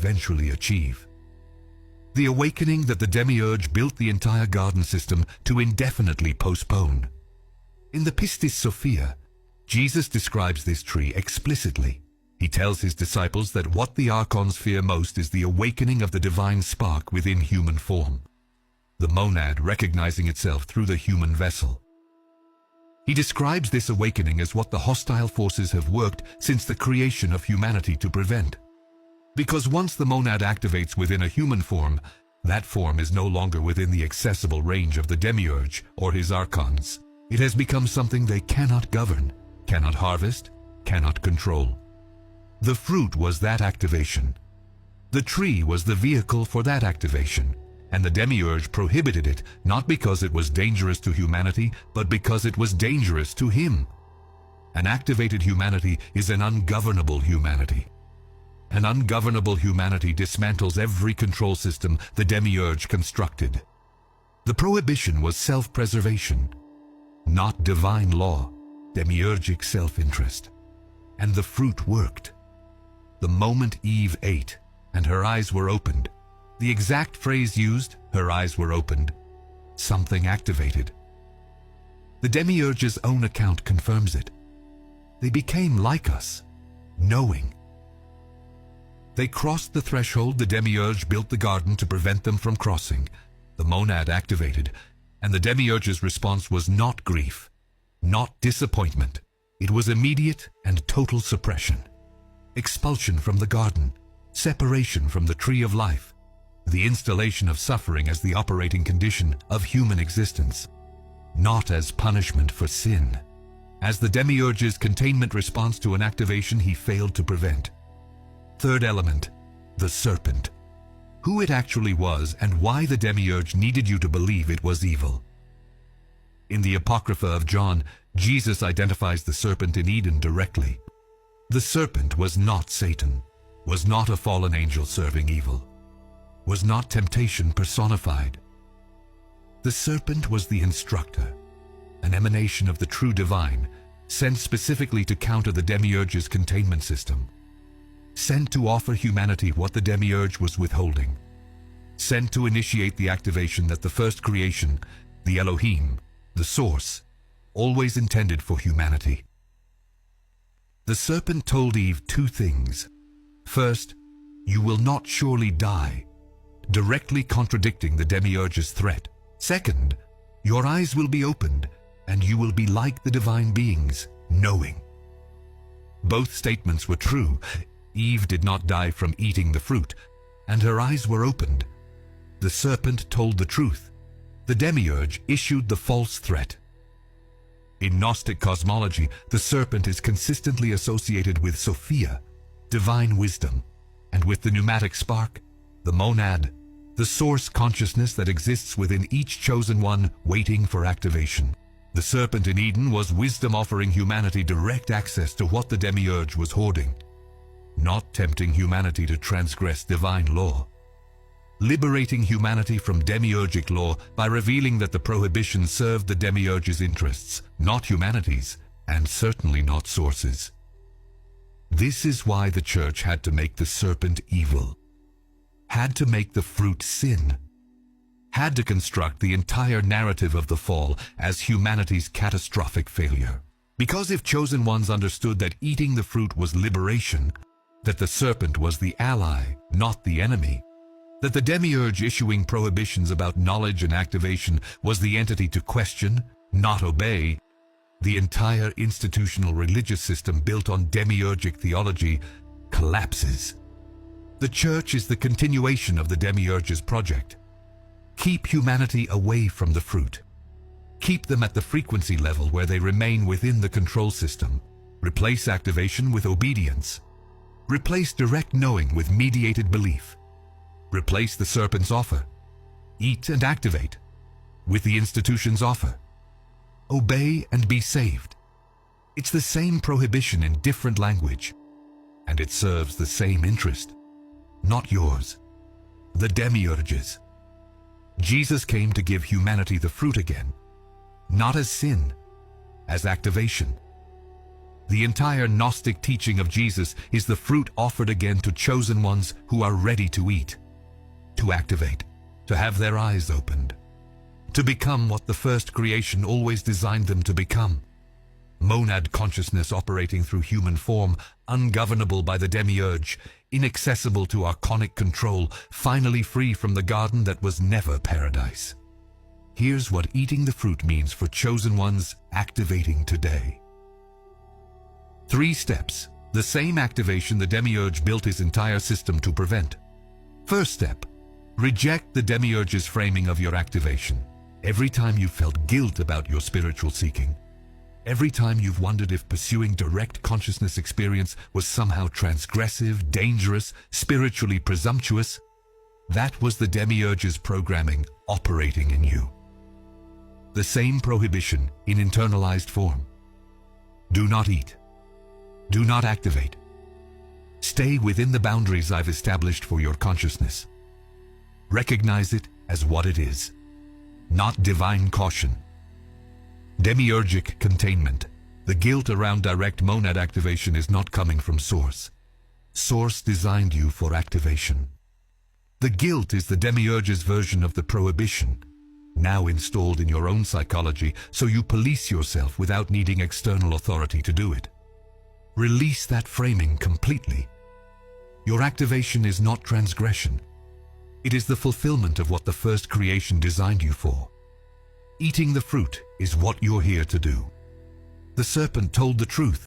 eventually achieve. The awakening that the demiurge built the entire garden system to indefinitely postpone. In the Pistis Sophia, Jesus describes this tree explicitly. He tells his disciples that what the archons fear most is the awakening of the divine spark within human form, the monad recognizing itself through the human vessel. He describes this awakening as what the hostile forces have worked since the creation of humanity to prevent. Because once the monad activates within a human form, that form is no longer within the accessible range of the demiurge or his archons. It has become something they cannot govern, cannot harvest, cannot control. The fruit was that activation. The tree was the vehicle for that activation, and the demiurge prohibited it not because it was dangerous to humanity, but because it was dangerous to him. An activated humanity is an ungovernable humanity. An ungovernable humanity dismantles every control system the demiurge constructed. The prohibition was self-preservation, not divine law, demiurgic self-interest. And the fruit worked. The moment Eve ate, and her eyes were opened, the exact phrase used, her eyes were opened, something activated. The demiurge's own account confirms it. They became like us, knowing. They crossed the threshold the demiurge built the garden to prevent them from crossing. The monad activated, and the demiurge's response was not grief, not disappointment. It was immediate and total suppression. Expulsion from the garden, separation from the tree of life, the installation of suffering as the operating condition of human existence, not as punishment for sin, as the demiurge's containment response to an activation he failed to prevent. Third element, the serpent. Who it actually was and why the demiurge needed you to believe it was evil. In the Apocrypha of John, Jesus identifies the serpent in Eden directly. The serpent was not Satan, was not a fallen angel serving evil, was not temptation personified. The serpent was the instructor, an emanation of the true divine, sent specifically to counter the demiurge's containment system, sent to offer humanity what the demiurge was withholding, sent to initiate the activation that the first creation, the Elohim, the source, always intended for humanity. The serpent told Eve two things. First, you will not surely die, directly contradicting the demiurge's threat. Second, your eyes will be opened, and you will be like the divine beings, knowing. Both statements were true. Eve did not die from eating the fruit, and her eyes were opened. The serpent told the truth. The demiurge issued the false threat. In Gnostic cosmology, the serpent is consistently associated with Sophia, divine wisdom, and with the pneumatic spark, the monad, the source consciousness that exists within each chosen one waiting for activation. The serpent in Eden was wisdom offering humanity direct access to what the demiurge was hoarding, not tempting humanity to transgress divine law. Liberating humanity from demiurgic law by revealing that the prohibition served the demiurge's interests, not humanity's, and certainly not source's. This is why the church had to make the serpent evil, had to make the fruit sin, had to construct the entire narrative of the fall as humanity's catastrophic failure. Because if chosen ones understood that eating the fruit was liberation, that the serpent was the ally, not the enemy, that the demiurge issuing prohibitions about knowledge and activation was the entity to question, not obey, the entire institutional religious system built on demiurgic theology collapses. The church is the continuation of the demiurge's project. Keep humanity away from the fruit. Keep them at the frequency level where they remain within the control system. Replace activation with obedience. Replace direct knowing with mediated belief. Replace the serpent's offer, eat and activate, with the institution's offer. Obey and be saved. It's the same prohibition in different language, and it serves the same interest, not yours, the demiurge's. Jesus came to give humanity the fruit again, not as sin, as activation. The entire Gnostic teaching of Jesus is the fruit offered again to chosen ones who are ready to eat, to activate, to have their eyes opened, to become what the first creation always designed them to become. Monad consciousness operating through human form, ungovernable by the demiurge, inaccessible to archonic control, finally free from the garden that was never paradise. Here's what eating the fruit means for chosen ones activating today. 3 steps, the same activation the demiurge built his entire system to prevent. First step, reject the demiurge's framing of your activation. Every time you felt guilt about your spiritual seeking, every time you've wondered if pursuing direct consciousness experience was somehow transgressive, dangerous, spiritually presumptuous, that was the demiurge's programming operating in you. The same prohibition in internalized form. Do not eat. Do not activate. Stay within the boundaries I've established for your consciousness. Recognize it as what it is, not divine caution. Demiurgic containment. The guilt around direct monad activation is not coming from Source. Source designed you for activation. The guilt is the demiurge's version of the prohibition, now installed in your own psychology so you police yourself without needing external authority to do it. Release that framing completely. Your activation is not transgression. It is the fulfillment of what the first creation designed you for. Eating the fruit is what you're here to do. The serpent told the truth.